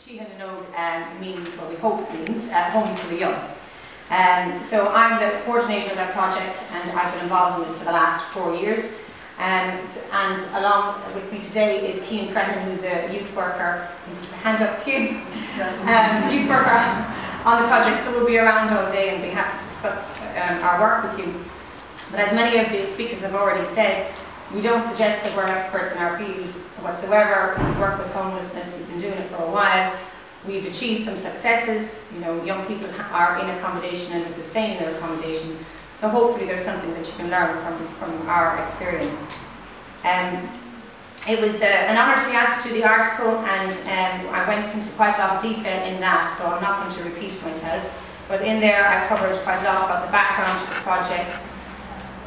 means, what we hope means, Homes for the Young. So I'm the coordinator of that project, and I've been involved in it for the last 4 years. And along with me today is Cian Crehan, who's a youth worker. Hand up, Cian. Youth worker on the project, so we'll be around all day and be happy to discuss our work with you. But as many of the speakers have already said, we don't suggest that we're experts in our field whatsoever. We work with homelessness, we've been doing it for a while. We've achieved some successes. You know, young people are in accommodation and are sustaining their accommodation. So hopefully there's something that you can learn from our experience. It was an honour to be asked to do the article, and I went into quite a lot of detail in that, so I'm not going to repeat myself. But in there I covered quite a lot about the background to the project,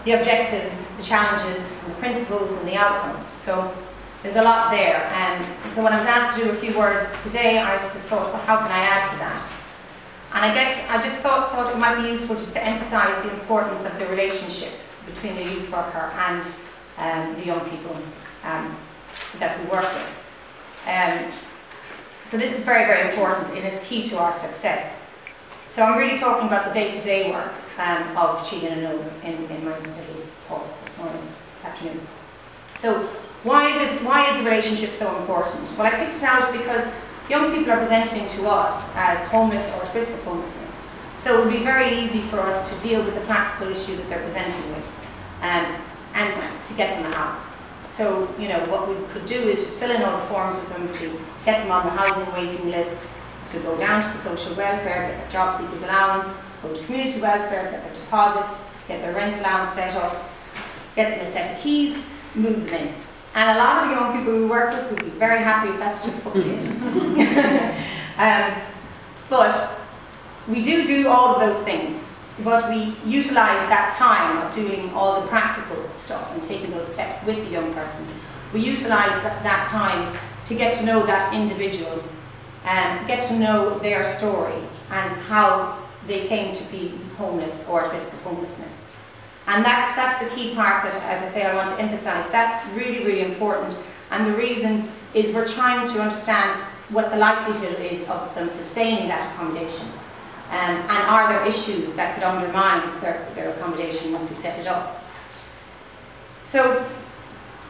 the objectives, the challenges, the principles and the outcomes. So there's a lot there. So when I was asked to do a few words today, I just thought, well, how can I add to that? And I guess I just thought it might be useful just to emphasise the importance of the relationship between the youth worker and the young people that we work with. So this is very, very important, and it's key to our success. So I'm really talking about the day-to-day work of Cian and Owen in my little talk this afternoon. So why is the relationship so important? Well, I picked it out because young people are presenting to us as homeless or at risk of homelessness. So it would be very easy for us to deal with the practical issue that they're presenting with and to get them a house. So, you know, what we could do is just fill in all the forms with them to get them on the housing waiting list, to go down to the social welfare, get their job seekers allowance, go to community welfare, get their deposits, get their rent allowance set up, get them a set of keys, move them in. And a lot of the young people we work with would be very happy if that's just what we did. But we do all of those things, but we utilise that time of doing all the practical stuff and taking those steps with the young person. We utilise that time to get to know that individual and get to know their story and how they came to be homeless or at risk of homelessness. And that's the key part that, as I say, I want to emphasise. That's really, really important. And the reason is we're trying to understand what the likelihood is of them sustaining that accommodation. And are there issues that could undermine their accommodation once we set it up. So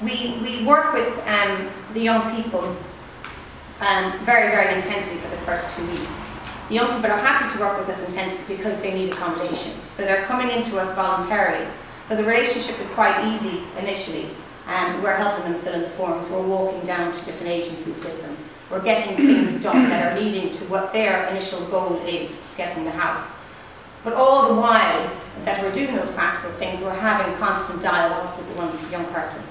we work with the young people very, very intensely for the first 2 weeks. The young people are happy to work with us intensely because they need accommodation. So they're coming into us voluntarily. So the relationship is quite easy initially. We're helping them fill in the forms. We're walking down to different agencies with them. We're getting things done that are leading to what their initial goal is, getting the house. But all the while that we're doing those practical things, we're having constant dialogue with the young person.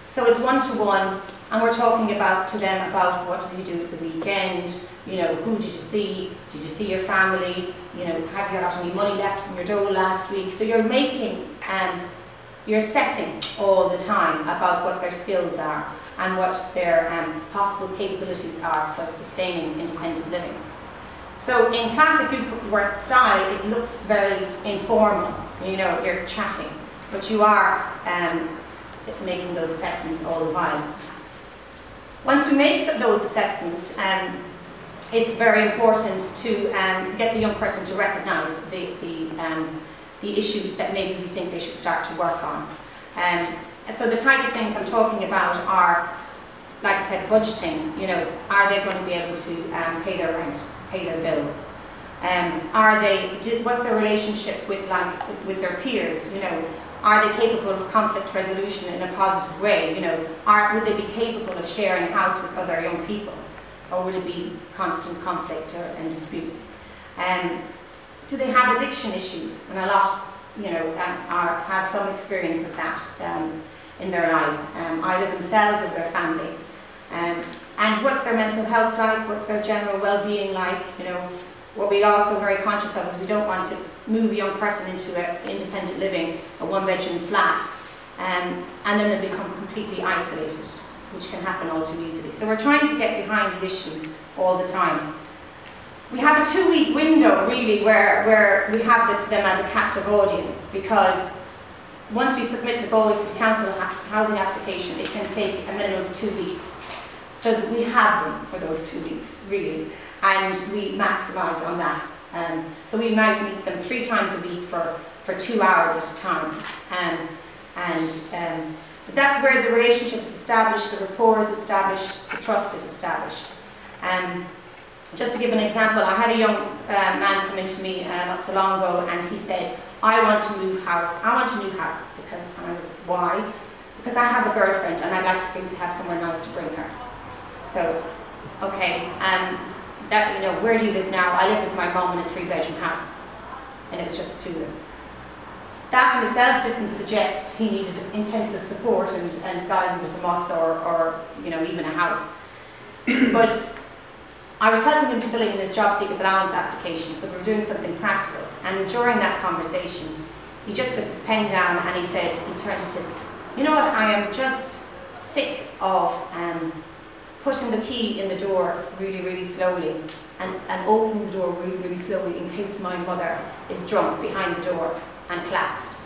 So it's one-to-one, and we're talking to them about what did you do at the weekend, you know, who did you see your family, you know, have you got any money left from your dole last week? So you're you're assessing all the time about what their skills are and what their possible capabilities are for sustaining independent living. So in classic youth work style, it looks very informal, you know, you're chatting, but you are making those assessments all the while. Once we make those assessments, it's very important to get the young person to recognise the issues that maybe we think they should start to work on. So the type of things I'm talking about are, like I said, budgeting. You know, are they going to be able to pay their rent, pay their bills? What's their relationship with their peers? You know, are they capable of conflict resolution in a positive way? You know, would they be capable of sharing a house with other young people, or would it be constant conflict and disputes? Do they have addiction issues? And a lot, you know, have some experience of that in their lives, either themselves or their family. And what's their mental health like? What's their general well-being like? You know, what we're also very conscious of is we don't want to move a young person into independent living, a one-bedroom flat, and then they become completely isolated, which can happen all too easily. So we're trying to get behind the issue all the time. We have a 2-week window, really, where we have them as a captive audience, because once we submit the Galway City Council housing application, it can take a minimum of 2 weeks. so that we have them for those 2 weeks, really, and we maximise on that. So we might meet them 3 times a week for 2 hours at a time. But that's where the relationship is established, the rapport is established, the trust is established. Just to give an example, I had a young man come into me not so long ago, and he said, I want to move house. I want a new house. And I was, why? Because I have a girlfriend and I'd like to have somewhere nice to bring her. So, okay, where do you live now? I live with my mum in a 3-bedroom house. And it was just the 2 of them. That in itself didn't suggest he needed intensive support and guidance from us or even a house. But I was helping him to fill in his job seekers allowance application, so we were doing something practical. And during that conversation, he just put his pen down and he said, he turned and says, you know what, I am just sick of putting the key in the door really, really slowly and opening the door really, really slowly in case my mother is drunk behind the door and collapsed.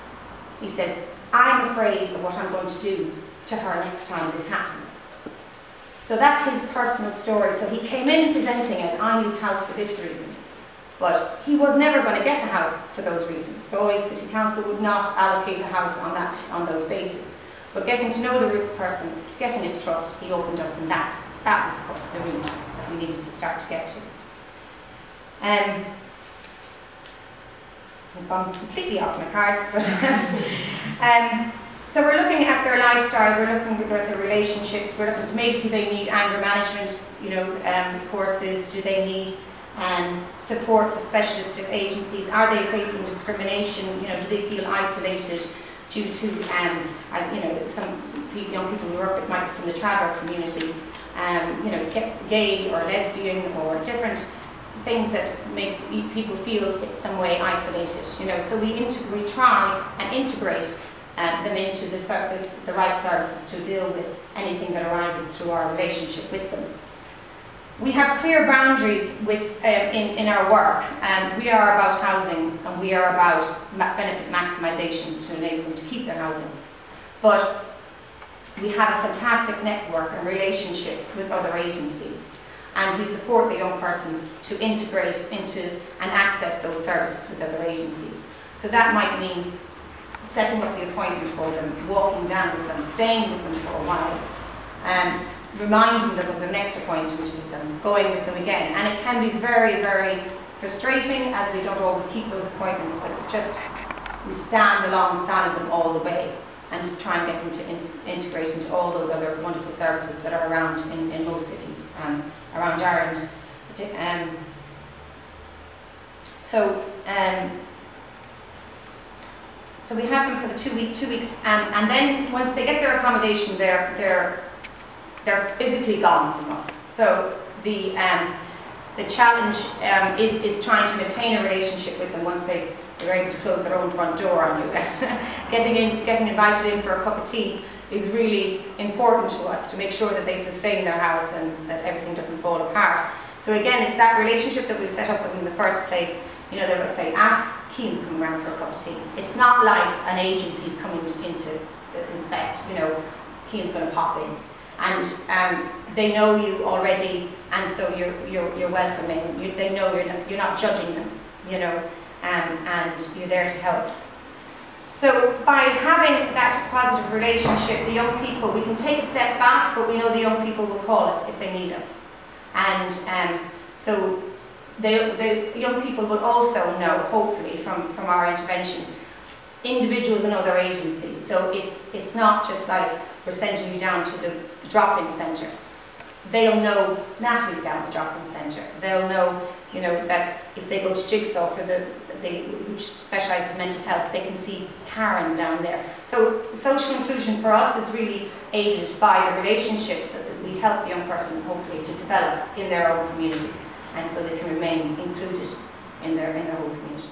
He says, I'm afraid of what I'm going to do to her next time this happens. So that's his personal story. So he came in presenting as, I need a house for this reason. But he was never going to get a house for those reasons. Galway City Council would not allocate a house on those bases. But getting to know the person, getting his trust, he opened up, and that was the route that we needed to start to get to. I've gone completely off my cards, but so we're looking at their lifestyle, we're looking at their relationships, we're looking at maybe do they need anger management, courses, do they need supports of specialist agencies, are they facing discrimination, do they feel isolated due to, some young people we work with might be from the traveller community, gay or lesbian or different things that make people feel in some way isolated, So we try and integrate them into the right services to deal with anything that arises through our relationship with them. We have clear boundaries in our work. We are about housing and we are about benefit maximisation to enable them to keep their housing. But we have a fantastic network and relationships with other agencies, and we support the young person to integrate into and access those services with other agencies. So that might mean setting up the appointment for them, walking down with them, staying with them for a while, reminding them of their next appointment with them, going with them again. And it can be very, very frustrating as they don't always keep those appointments, but it's just, we stand alongside them all the way and try and get them to integrate into all those other wonderful services that are around in most cities around Ireland. So we have them for the 2 weeks, and then once they get their accommodation, they're physically gone from us. So the challenge is trying to maintain a relationship with them once they're able to close their own front door on you. Getting invited in for a cup of tea is really important to us to make sure that they sustain their house and that everything doesn't fall apart. So again, it's that relationship that we've set up with them in the first place. They would say, Keane's coming around for a cup of tea. It's not like an agency's coming in to inspect, Keane's going to pop in. And they know you already, and so you're welcoming. They know you're not judging them, and you're there to help. So by having that positive relationship, the young people, we can take a step back, but we know the young people will call us if they need us. And so the young people will also know, hopefully, from our intervention, individuals and other agencies. So it's not just like we're sending you down to the drop-in centre. They'll know Natalie's down at the drop-in centre. They'll know, that if they go to Jigsaw for who specialises in mental health, they can see Karen down there. So social inclusion for us is really aided by the relationships that we help the young person, hopefully, to develop in their own community, and so they can remain included in their own community.